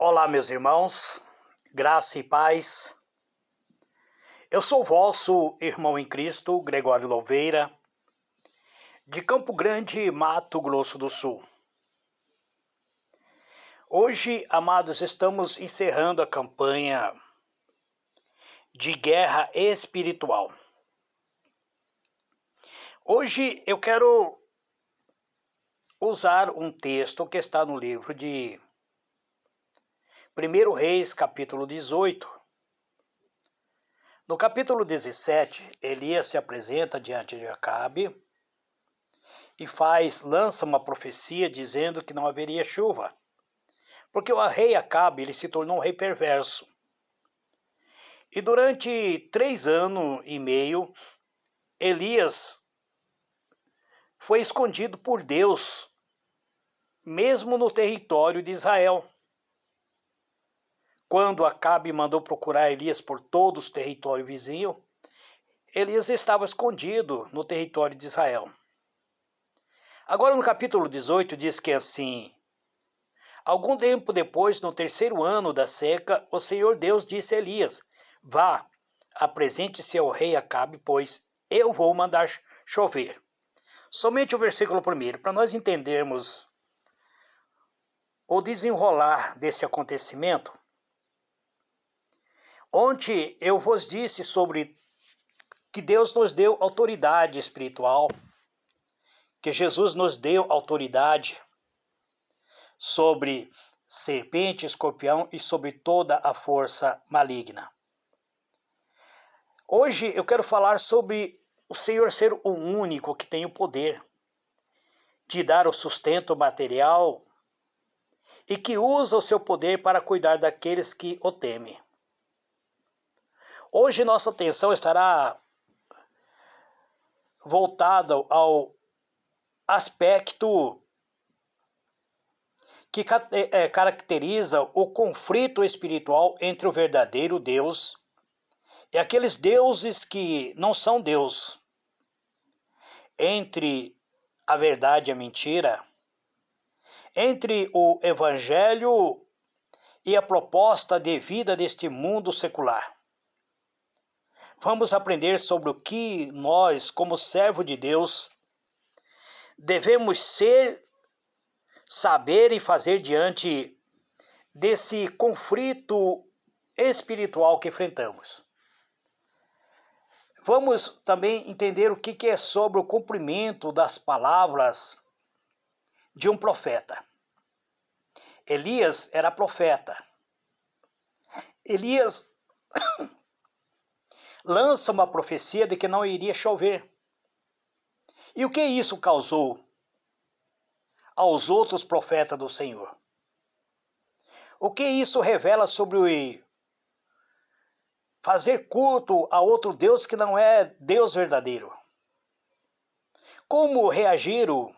Olá, meus irmãos, graça e paz. Eu sou o vosso irmão em Cristo, Gregório Louveira, de Campo Grande, Mato Grosso do Sul. Hoje, amados, estamos encerrando a campanha de guerra espiritual. Hoje eu quero usar um texto que está no livro de 1 Reis, capítulo 18. No capítulo 17, Elias se apresenta diante de Acabe e lança uma profecia dizendo que não haveria chuva, porque o rei Acabe ele se tornou um rei perverso. E durante 3 anos e meio, Elias foi escondido por Deus, mesmo no território de Israel. Quando Acabe mandou procurar Elias por todo o território vizinho, Elias estava escondido no território de Israel. Agora no capítulo 18 diz que assim: algum tempo depois, no 3º ano da seca, o Senhor Deus disse a Elias: vá, apresente-se ao rei Acabe, pois eu vou mandar chover. Somente o versículo 1, para nós entendermos o desenrolar desse acontecimento. Ontem eu vos disse sobre que Deus nos deu autoridade espiritual, que Jesus nos deu autoridade sobre serpente, escorpião e sobre toda a força maligna. Hoje eu quero falar sobre o Senhor ser o único que tem o poder de dar o sustento material e que usa o seu poder para cuidar daqueles que o temem. Hoje nossa atenção estará voltada ao aspecto que caracteriza o conflito espiritual entre o verdadeiro Deus e aqueles deuses que não são Deus, entre a verdade e a mentira, entre o evangelho e a proposta de vida deste mundo secular. Vamos aprender sobre o que nós, como servo de Deus, devemos ser, saber e fazer diante desse conflito espiritual que enfrentamos. Vamos também entender o que é sobre o cumprimento das palavras de um profeta. Elias era profeta. Elias lança uma profecia de que não iria chover. E o que isso causou aos outros profetas do Senhor? O que isso revela sobre o fazer culto a outro Deus que não é Deus verdadeiro? Como reagiram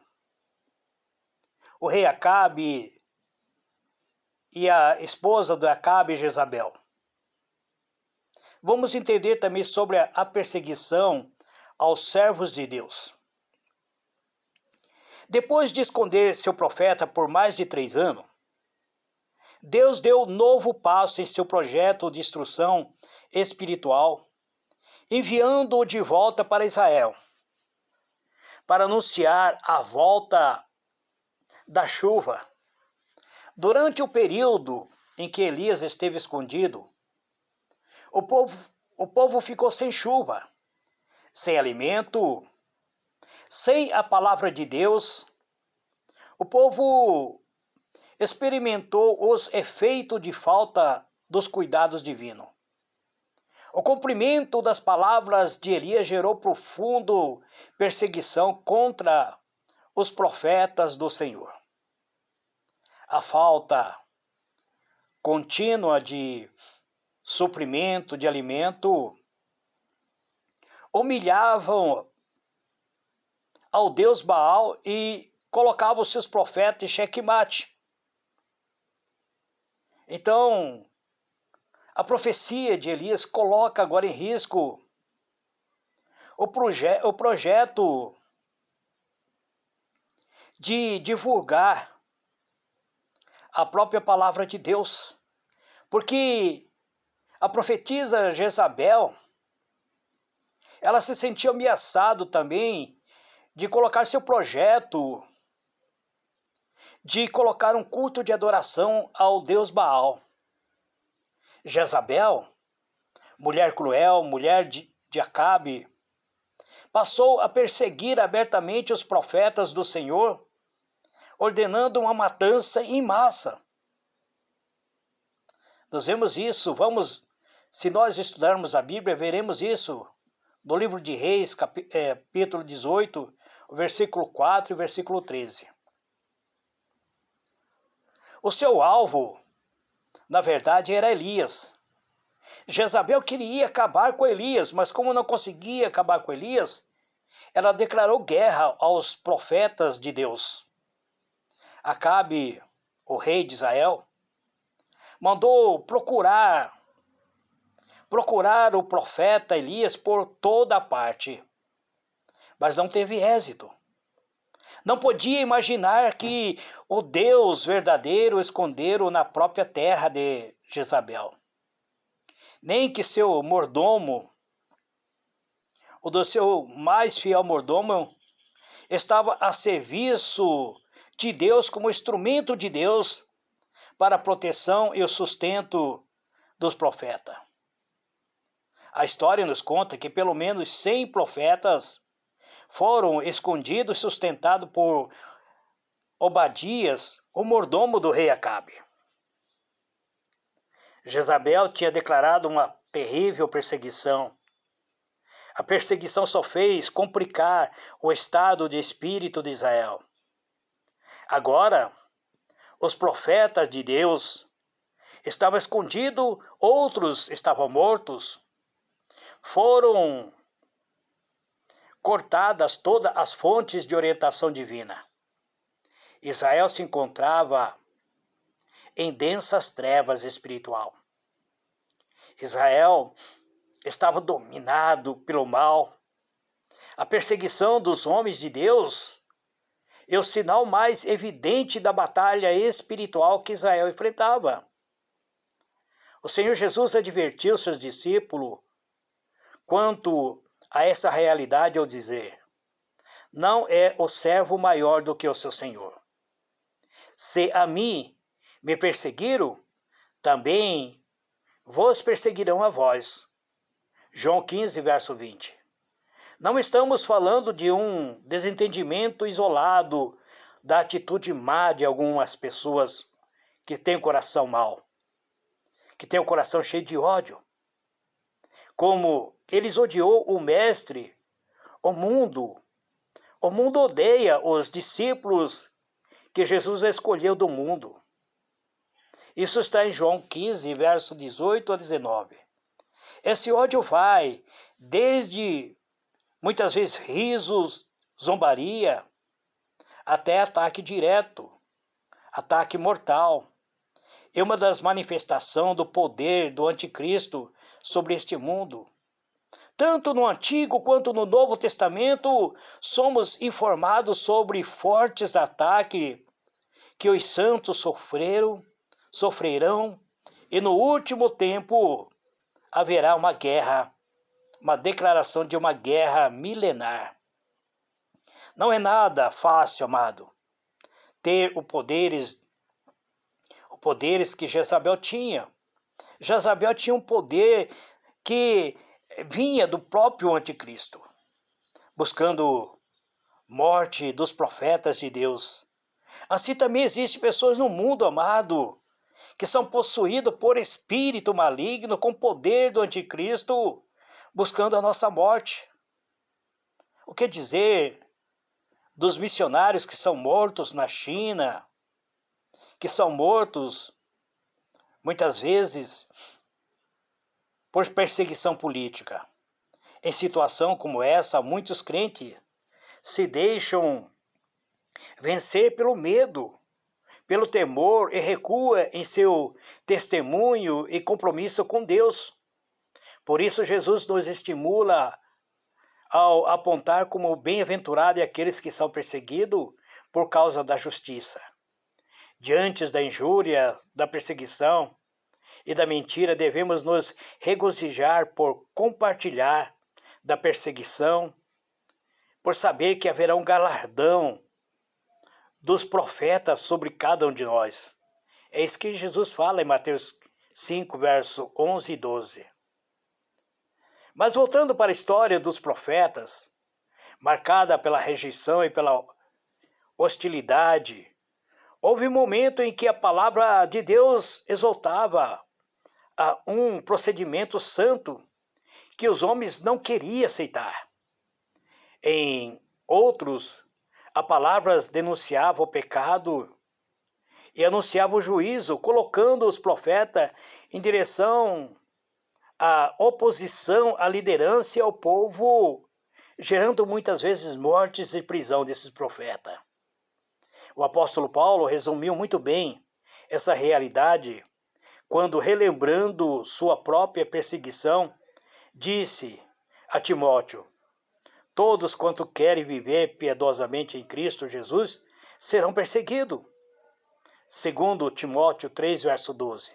o rei Acabe e a esposa de Acabe, Jezabel? Vamos entender também sobre a perseguição aos servos de Deus. Depois de esconder seu profeta por mais de 3 anos, Deus deu novo passo em seu projeto de instrução espiritual, enviando-o de volta para Israel, para anunciar a volta da chuva. Durante o período em que Elias esteve escondido, o povo ficou sem chuva, sem alimento, sem a palavra de Deus. O povo experimentou os efeitos de falta dos cuidados divinos. O cumprimento das palavras de Elias gerou profunda perseguição contra os profetas do Senhor. A falta contínua de suprimento de alimento humilhavam ao Deus Baal e colocavam os seus profetas em xeque-mate. Então, a profecia de Elias coloca agora em risco o projeto de divulgar a própria palavra de Deus. Porque a profetisa Jezabel, ela se sentia ameaçada também de colocar seu projeto de colocar um culto de adoração ao deus Baal. Jezabel, mulher cruel, mulher de Acabe, passou a perseguir abertamente os profetas do Senhor, ordenando uma matança em massa. Nós vemos isso, se nós estudarmos a Bíblia, veremos isso no livro de Reis, capítulo 18, versículo 4 e versículo 13. O seu alvo, na verdade, era Elias. Jezabel queria acabar com Elias, mas como não conseguia acabar com Elias, ela declarou guerra aos profetas de Deus. Acabe, o rei de Israel, mandou procurar o profeta Elias por toda parte, mas não teve êxito. Não podia imaginar que o Deus verdadeiro esconderam na própria terra de Jezabel. Nem que seu mordomo, o do seu mais fiel mordomo, estava a serviço de Deus como instrumento de Deus para a proteção e o sustento dos profetas. A história nos conta que pelo menos 100 profetas foram escondidos e sustentados por Obadias, o mordomo do rei Acabe. Jezabel tinha declarado uma terrível perseguição. A perseguição só fez complicar o estado de espírito de Israel. Agora, os profetas de Deus estavam escondidos, outros estavam mortos. Foram cortadas todas as fontes de orientação divina. Israel se encontrava em densas trevas espiritual. Israel estava dominado pelo mal. A perseguição dos homens de Deus é o sinal mais evidente da batalha espiritual que Israel enfrentava. O Senhor Jesus advertiu seus discípulos quanto a essa realidade ao dizer: não é o servo maior do que o seu senhor. Se a mim me perseguiram, também vos perseguirão a vós. João 15, verso 20. Não estamos falando de um desentendimento isolado da atitude má de algumas pessoas que têm coração mau, que têm o coração cheio de ódio. Como eles odiou o mestre, o mundo odeia os discípulos que Jesus escolheu do mundo. Isso está em João 15, verso 18 a 19. Esse ódio vai desde, muitas vezes, risos, zombaria, até ataque direto, ataque mortal. É uma das manifestações do poder do anticristo sobre este mundo. Tanto no Antigo quanto no Novo Testamento, somos informados sobre fortes ataques que os santos sofrerão, e no último tempo haverá uma guerra, uma declaração de uma guerra milenar. Não é nada fácil, amado, ter os poderes que Jezabel tinha. Jezabel tinha um poder que vinha do próprio anticristo, buscando morte dos profetas de Deus. Assim também existem pessoas no mundo, amado, que são possuídos por espírito maligno com poder do anticristo, buscando a nossa morte. O que dizer dos missionários que são mortos na China, que são mortos, muitas vezes, por perseguição política? Em situação como essa, muitos crentes se deixam vencer pelo medo, pelo temor e recua em seu testemunho e compromisso com Deus. Por isso, Jesus nos estimula ao apontar como bem-aventurado aqueles que são perseguidos por causa da justiça. Diante da injúria, da perseguição, e da mentira, devemos nos regozijar por compartilhar da perseguição, por saber que haverá um galardão dos profetas sobre cada um de nós. É isso que Jesus fala em Mateus 5, verso 11 e 12. Mas voltando para a história dos profetas, marcada pela rejeição e pela hostilidade, houve um momento em que a palavra de Deus exaltava a um procedimento santo que os homens não queriam aceitar. Em outros, a palavra denunciava o pecado e anunciava o juízo, colocando os profetas em direção à oposição à liderança e ao povo, gerando muitas vezes mortes e prisão desses profetas. O apóstolo Paulo resumiu muito bem essa realidade quando, relembrando sua própria perseguição, disse a Timóteo: todos quanto querem viver piedosamente em Cristo Jesus serão perseguidos. Segundo Timóteo 3, verso 12.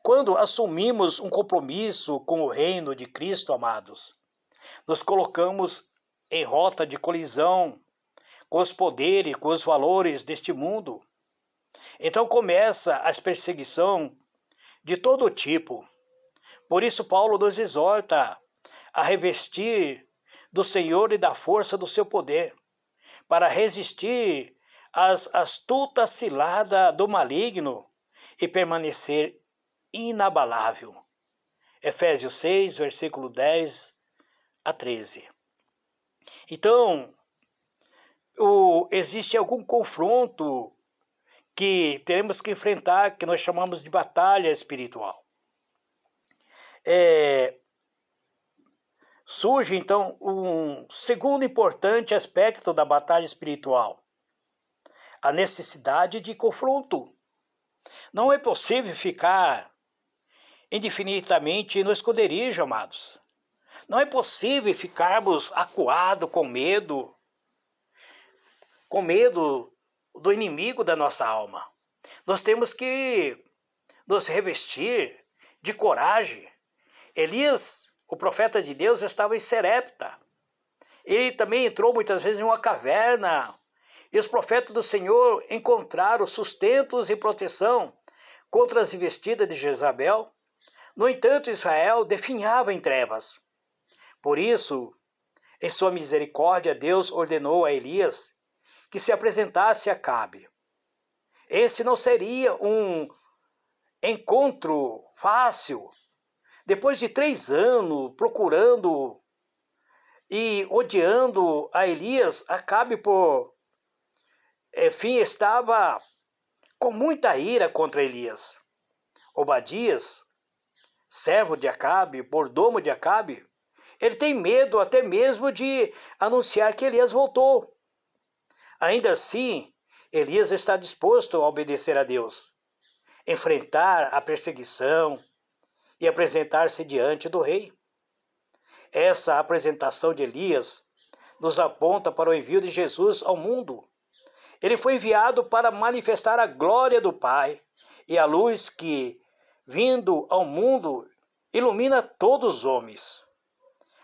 Quando assumimos um compromisso com o reino de Cristo, amados, nos colocamos em rota de colisão com os poderes, com os valores deste mundo. Então começa a perseguição de todo tipo. Por isso Paulo nos exorta a revestir do Senhor e da força do seu poder, para resistir às astutas ciladas do maligno e permanecer inabalável. Efésios 6, versículo 10 a 13. Então, existe algum confronto que teremos que enfrentar, que nós chamamos de batalha espiritual. Surge, então, um segundo importante aspecto da batalha espiritual: a necessidade de confronto. Não é possível ficar indefinidamente no esconderijo, amados. Não é possível ficarmos acuados com medo do inimigo da nossa alma. Nós temos que nos revestir de coragem. Elias, o profeta de Deus, estava em Serepta. Ele também entrou muitas vezes em uma caverna. E os profetas do Senhor encontraram sustentos e proteção contra as investidas de Jezabel. No entanto, Israel definhava em trevas. Por isso, em sua misericórdia, Deus ordenou a Elias que se apresentasse a Acabe. Esse não seria um encontro fácil. Depois de 3 anos procurando e odiando a Elias, Acabe, por fim, estava com muita ira contra Elias. Obadias, servo de Acabe, mordomo de Acabe, ele tem medo até mesmo de anunciar que Elias voltou. Ainda assim, Elias está disposto a obedecer a Deus, enfrentar a perseguição e apresentar-se diante do rei. Essa apresentação de Elias nos aponta para o envio de Jesus ao mundo. Ele foi enviado para manifestar a glória do Pai e a luz que, vindo ao mundo, ilumina todos os homens.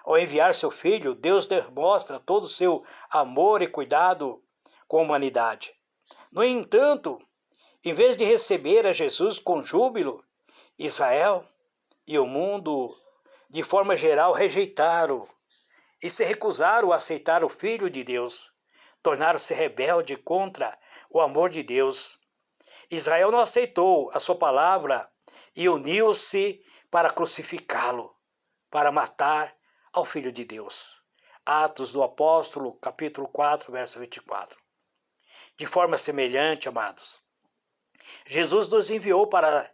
Ao enviar seu Filho, Deus demonstra todo o seu amor e cuidado com a humanidade. No entanto, em vez de receber a Jesus com júbilo, Israel e o mundo, de forma geral, rejeitaram e se recusaram a aceitar o Filho de Deus. Tornaram-se rebelde contra o amor de Deus. Israel não aceitou a sua palavra e uniu-se para crucificá-lo, para matar ao Filho de Deus. Atos do Apóstolo, capítulo 4, verso 24. De forma semelhante, amados, Jesus nos enviou para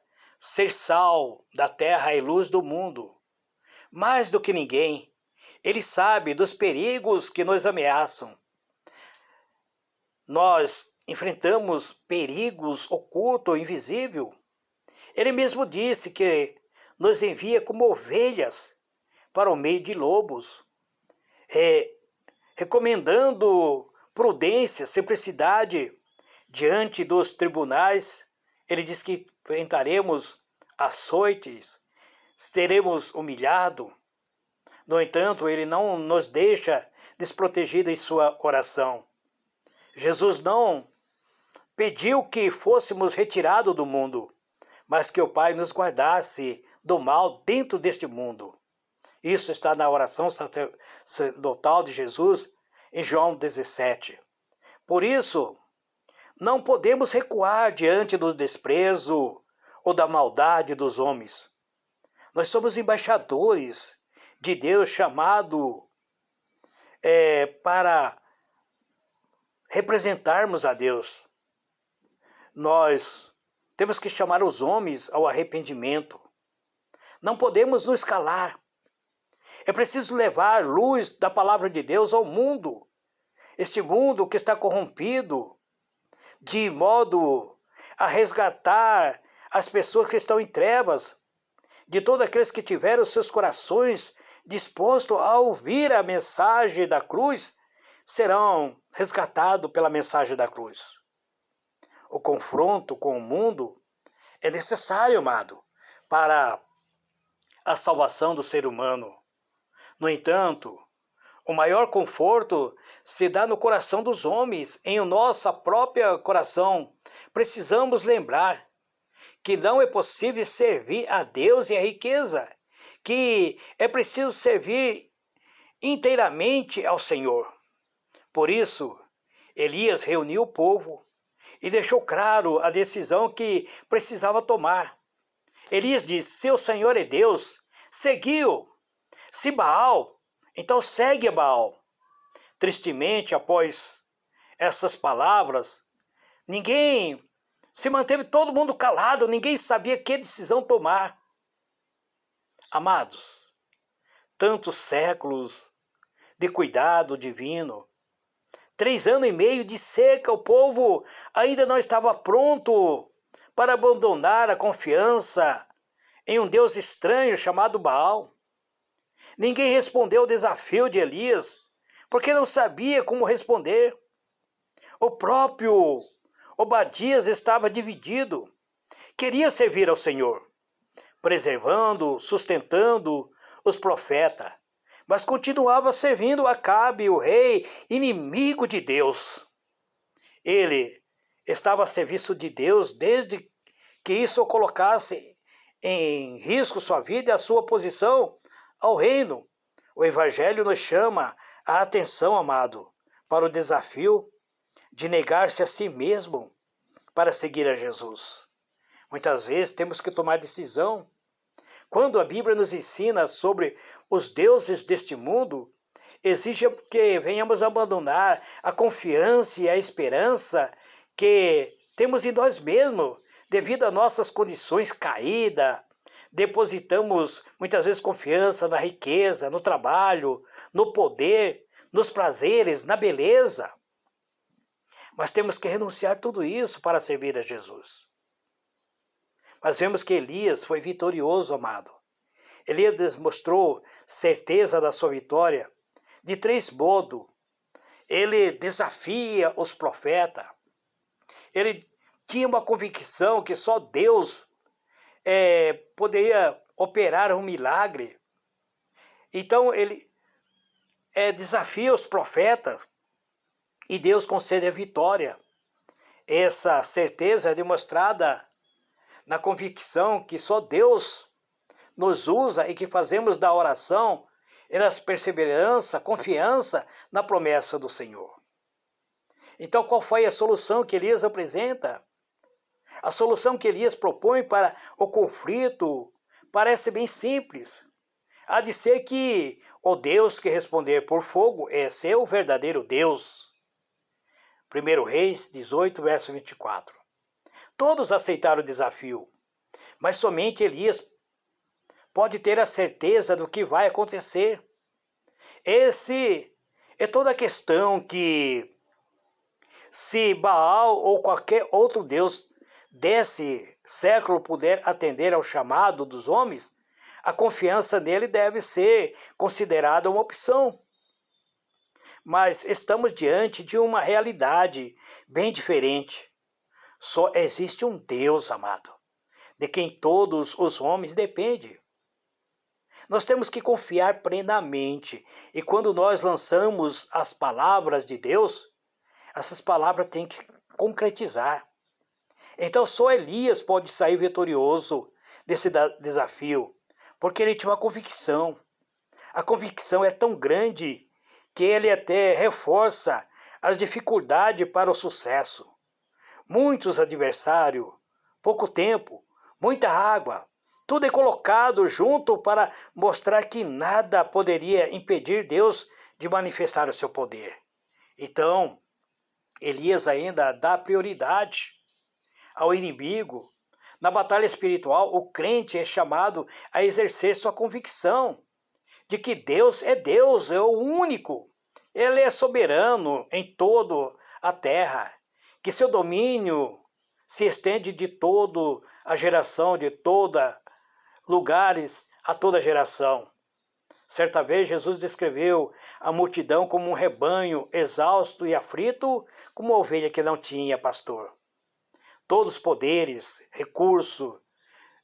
ser sal da terra e luz do mundo. Mais do que ninguém, Ele sabe dos perigos que nos ameaçam. Nós enfrentamos perigos ocultos, invisíveis. Ele mesmo disse que nos envia como ovelhas para o meio de lobos, recomendando prudência, simplicidade diante dos tribunais. Ele diz que enfrentaremos açoites, seremos humilhados. No entanto, Ele não nos deixa desprotegidos em sua oração. Jesus não pediu que fôssemos retirados do mundo, mas que o Pai nos guardasse do mal dentro deste mundo. Isso está na oração sacerdotal de Jesus em João 17. Por isso, não podemos recuar diante do desprezo ou da maldade dos homens. Nós somos embaixadores de Deus, chamado para representarmos a Deus. Nós temos que chamar os homens ao arrependimento. Não podemos nos calar. É preciso levar luz da palavra de Deus ao mundo. Este mundo que está corrompido, de modo a resgatar as pessoas que estão em trevas, de todos aqueles que tiveram seus corações dispostos a ouvir a mensagem da cruz, serão resgatados pela mensagem da cruz. O confronto com o mundo é necessário, amado, para a salvação do ser humano. No entanto, o maior conforto se dá no coração dos homens, em nosso próprio coração. Precisamos lembrar que não é possível servir a Deus e a riqueza, que é preciso servir inteiramente ao Senhor. Por isso, Elias reuniu o povo e deixou claro a decisão que precisava tomar. Elias disse: se o Senhor é Deus, seguiu. Se Baal, então segue a Baal. Tristemente, após essas palavras, se manteve todo mundo calado, ninguém sabia que decisão tomar. Amados, tantos séculos de cuidado divino, 3 anos e meio de seca, o povo ainda não estava pronto para abandonar a confiança em um Deus estranho chamado Baal. Ninguém respondeu ao desafio de Elias, porque não sabia como responder. O próprio Obadias estava dividido. Queria servir ao Senhor, preservando, sustentando os profetas, mas continuava servindo Acabe, o rei, inimigo de Deus. Ele estava a serviço de Deus desde que isso colocasse em risco sua vida e a sua posição ao reino. O Evangelho nos chama a atenção, amado, para o desafio de negar-se a si mesmo para seguir a Jesus. Muitas vezes temos que tomar decisão. Quando a Bíblia nos ensina sobre os deuses deste mundo, exige que venhamos abandonar a confiança e a esperança que temos em nós mesmos, devido a nossas condições caídas. Depositamos muitas vezes confiança na riqueza, no trabalho, no poder, nos prazeres, na beleza. Mas temos que renunciar a tudo isso para servir a Jesus. Mas vemos que Elias foi vitorioso, amado. Elias demonstrou certeza da sua vitória de 3 modos. Ele desafia os profetas. Ele tinha uma convicção que só Deus poderia operar um milagre. Então ele desafia os profetas e Deus concede a vitória. Essa certeza é demonstrada na convicção que só Deus nos usa e que fazemos da oração e na perseverança, confiança na promessa do Senhor. Então, qual foi a solução que Elias apresenta? A solução que Elias propõe para o conflito parece bem simples. Há de ser que o Deus que responder por fogo é seu verdadeiro Deus. 1 Reis 18, verso 24. Todos aceitaram o desafio, mas somente Elias pode ter a certeza do que vai acontecer. Esse é toda a questão que, se Baal ou qualquer outro Deus desse século puder atender ao chamado dos homens, a confiança nele deve ser considerada uma opção. Mas estamos diante de uma realidade bem diferente. Só existe um Deus, amado. de quem todos os homens dependem. Nós temos que confiar plenamente. E quando nós lançamos as palavras de Deus, essas palavras têm que concretizar. Então só Elias pode sair vitorioso desse desafio, porque ele tinha uma convicção. A convicção é tão grande que ele até reforça as dificuldades para o sucesso. Muitos adversários, pouco tempo, muita água, tudo é colocado junto para mostrar que nada poderia impedir Deus de manifestar o seu poder. Então, Elias ainda dá prioridade ao inimigo. Na batalha espiritual, o crente é chamado a exercer sua convicção de que Deus, é o único. Ele é soberano em toda a terra, que seu domínio se estende de toda a geração, de toda lugares a toda geração. Certa vez Jesus descreveu a multidão como um rebanho exausto e aflito, como uma ovelha que não tinha pastor. Todos os poderes, recursos,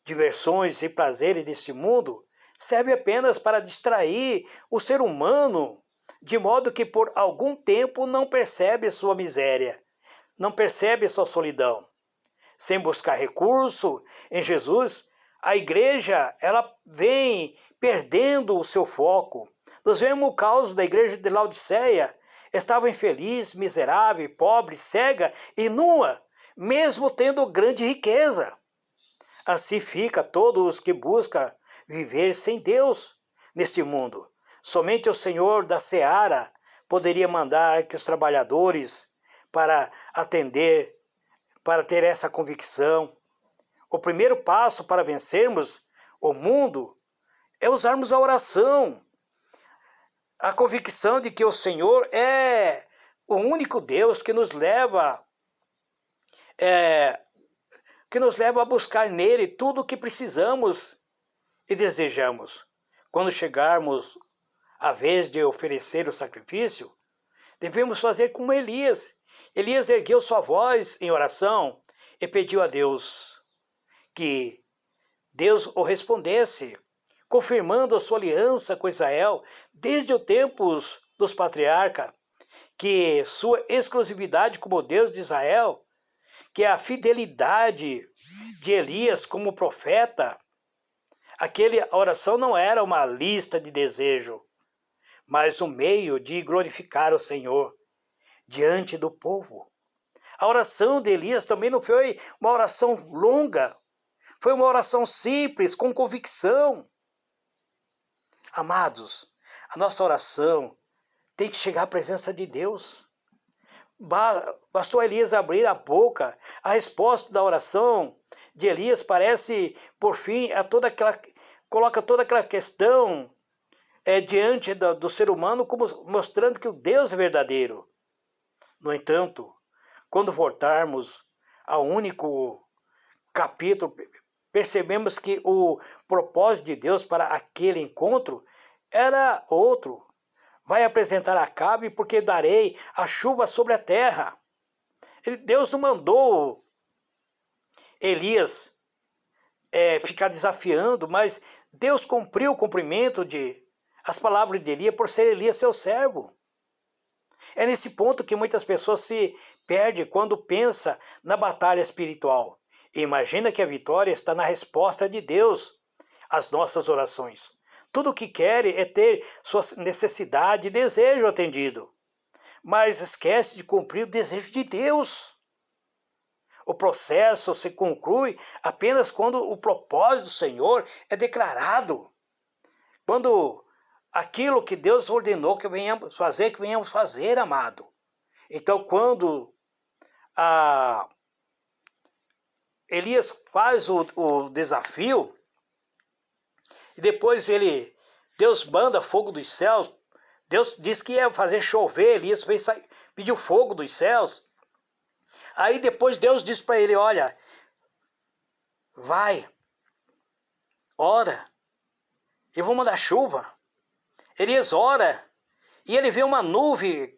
diversões e prazeres deste mundo servem apenas para distrair o ser humano, de modo que por algum tempo não percebe sua miséria, não percebe sua solidão. Sem buscar recurso em Jesus, a igreja ela vem perdendo o seu foco. Nós vemos o caos da igreja de Laodiceia. Estava infeliz, miserável, pobre, cega e nua, mesmo tendo grande riqueza. Assim fica todos os que buscam viver sem Deus neste mundo. Somente o Senhor da Seara poderia mandar que os trabalhadores para atender, para ter essa convicção. O primeiro passo para vencermos o mundo é usarmos a oração. A convicção de que o Senhor é o único Deus que nos leva a buscar nele tudo o que precisamos e desejamos. Quando chegarmos à vez de oferecer o sacrifício, devemos fazer como Elias. Elias ergueu sua voz em oração e pediu a Deus que Deus o respondesse, confirmando a sua aliança com Israel desde os tempos dos patriarcas, que sua exclusividade como Deus de Israel, que a fidelidade de Elias como profeta, aquela oração não era uma lista de desejo, mas um meio de glorificar o Senhor diante do povo. A oração de Elias também não foi uma oração longa, foi uma oração simples, com convicção. Amados, a nossa oração tem que chegar à presença de Deus. Bastou Elias abrir a boca. A resposta da oração de Elias parece, por fim, coloca toda aquela questão diante do ser humano, como mostrando que o Deus é verdadeiro. No entanto, quando voltarmos ao único capítulo, percebemos que o propósito de Deus para aquele encontro era outro. Vai apresentar Acabe, porque darei a chuva sobre a terra. Deus não mandou Elias ficar desafiando, mas Deus cumpriu o cumprimento de as palavras de Elias por ser Elias seu servo. É nesse ponto que muitas pessoas se perdem quando pensam na batalha espiritual. E imagina que a vitória está na resposta de Deus às nossas orações. Tudo o que quer é ter sua necessidade e desejo atendido. Mas esquece de cumprir o desejo de Deus. O processo se conclui apenas quando o propósito do Senhor é declarado. Quando aquilo que Deus ordenou que venhamos fazer, amado. Então, quando Elias faz o desafio, e depois Deus manda fogo dos céus. Deus disse que ia fazer chover, Elias pediu fogo dos céus. Aí depois Deus disse para ele, olha, vai, ora, eu vou mandar chuva. Elias ora, e ele vê uma nuvem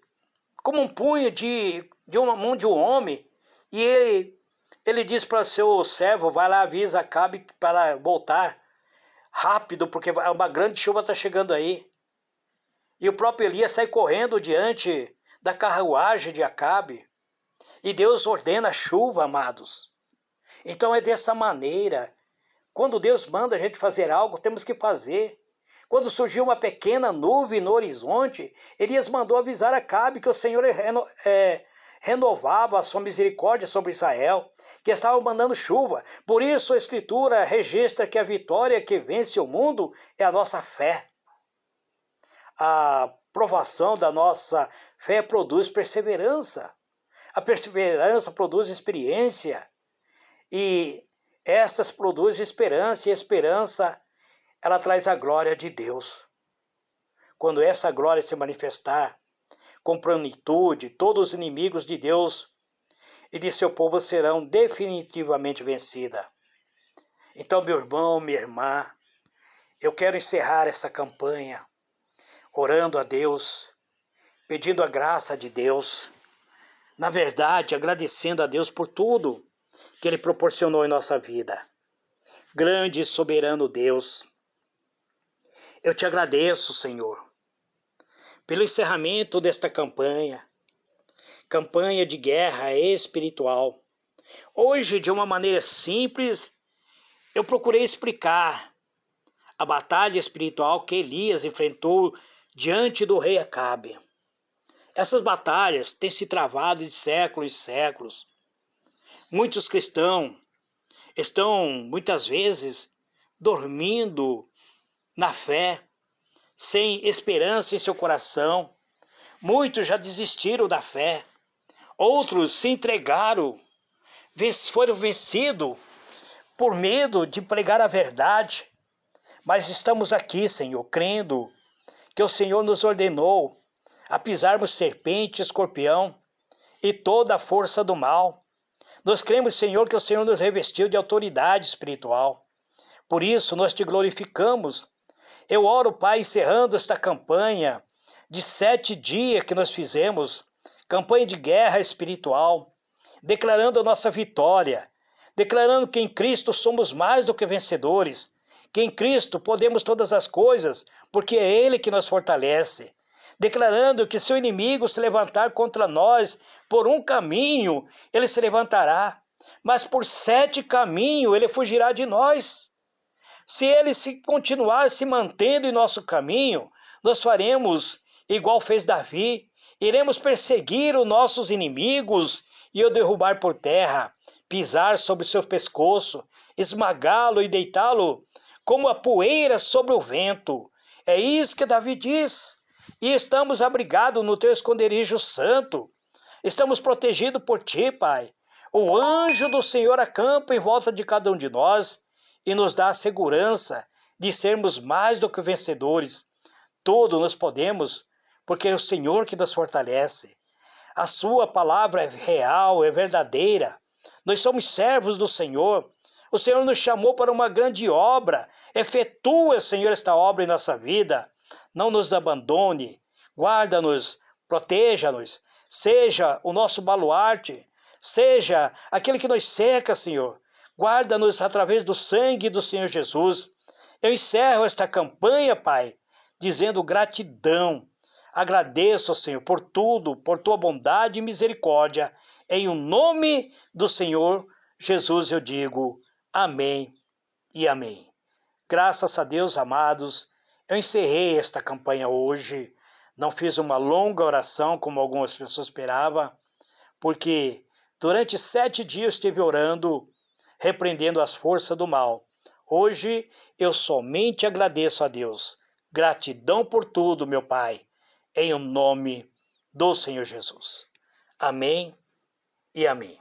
como um punho de uma mão de um homem, e ele Ele diz para seu servo, vai lá, avisa Acabe para voltar rápido, porque uma grande chuva está chegando aí. E o próprio Elias sai correndo diante da carruagem de Acabe. E Deus ordena a chuva, amados. Então é dessa maneira. Quando Deus manda a gente fazer algo, temos que fazer. Quando surgiu uma pequena nuvem no horizonte, Elias mandou avisar Acabe que o Senhor renovava a sua misericórdia sobre Israel, que estava mandando chuva. Por isso a Escritura registra que a vitória que vence o mundo é a nossa fé. A provação da nossa fé produz perseverança. A perseverança produz experiência. E estas produzem esperança, e a esperança, ela traz a glória de Deus. Quando essa glória se manifestar com plenitude, todos os inimigos de Deus e de seu povo serão definitivamente vencidos. Então, meu irmão, minha irmã, eu quero encerrar esta campanha orando a Deus, pedindo a graça de Deus, na verdade, agradecendo a Deus por tudo que Ele proporcionou em nossa vida. Grande e soberano Deus, eu te agradeço, Senhor, pelo encerramento desta campanha de guerra espiritual. Hoje, de uma maneira simples, eu procurei explicar a batalha espiritual que Elias enfrentou diante do rei Acabe. Essas batalhas têm se travado de séculos e séculos. Muitos cristãos estão, muitas vezes, dormindo na fé, sem esperança em seu coração. Muitos já desistiram da fé. Outros se entregaram, foram vencidos por medo de pregar a verdade. Mas estamos aqui, Senhor, crendo que o Senhor nos ordenou a pisarmos serpente, escorpião e toda a força do mal. Nós cremos, Senhor, que o Senhor nos revestiu de autoridade espiritual. Por isso, nós te glorificamos. Eu oro, Pai, encerrando esta campanha de 7 dias que nós fizemos, campanha de guerra espiritual, declarando a nossa vitória, declarando que em Cristo somos mais do que vencedores, que em Cristo podemos todas as coisas, porque é Ele que nos fortalece, declarando que se o inimigo se levantar contra nós por um caminho, ele se levantará, mas por 7 caminhos ele fugirá de nós. Se ele se continuar se mantendo em nosso caminho, nós faremos igual fez Davi, iremos perseguir os nossos inimigos e o derrubar por terra, pisar sobre seu pescoço, esmagá-lo e deitá-lo como a poeira sobre o vento. É isso que Davi diz. E estamos abrigados no teu esconderijo santo. Estamos protegidos por ti, Pai. O anjo do Senhor acampa em volta de cada um de nós e nos dá a segurança de sermos mais do que vencedores. Tudo nós podemos, porque é o Senhor que nos fortalece. A sua palavra é real, é verdadeira. Nós somos servos do Senhor. O Senhor nos chamou para uma grande obra. Efetua, Senhor, esta obra em nossa vida. Não nos abandone. Guarda-nos, proteja-nos. Seja o nosso baluarte. Seja aquele que nos cerca, Senhor. Guarda-nos através do sangue do Senhor Jesus. Eu encerro esta campanha, Pai, dizendo gratidão. Agradeço, Senhor, por tudo, por tua bondade e misericórdia. Em o nome do Senhor Jesus eu digo amém e amém. Graças a Deus, amados, eu encerrei esta campanha hoje. Não fiz uma longa oração, como algumas pessoas esperavam, porque durante 7 dias eu estive orando, repreendendo as forças do mal. Hoje eu somente agradeço a Deus. Gratidão por tudo, meu Pai, em o nome do Senhor Jesus. Amém e amém.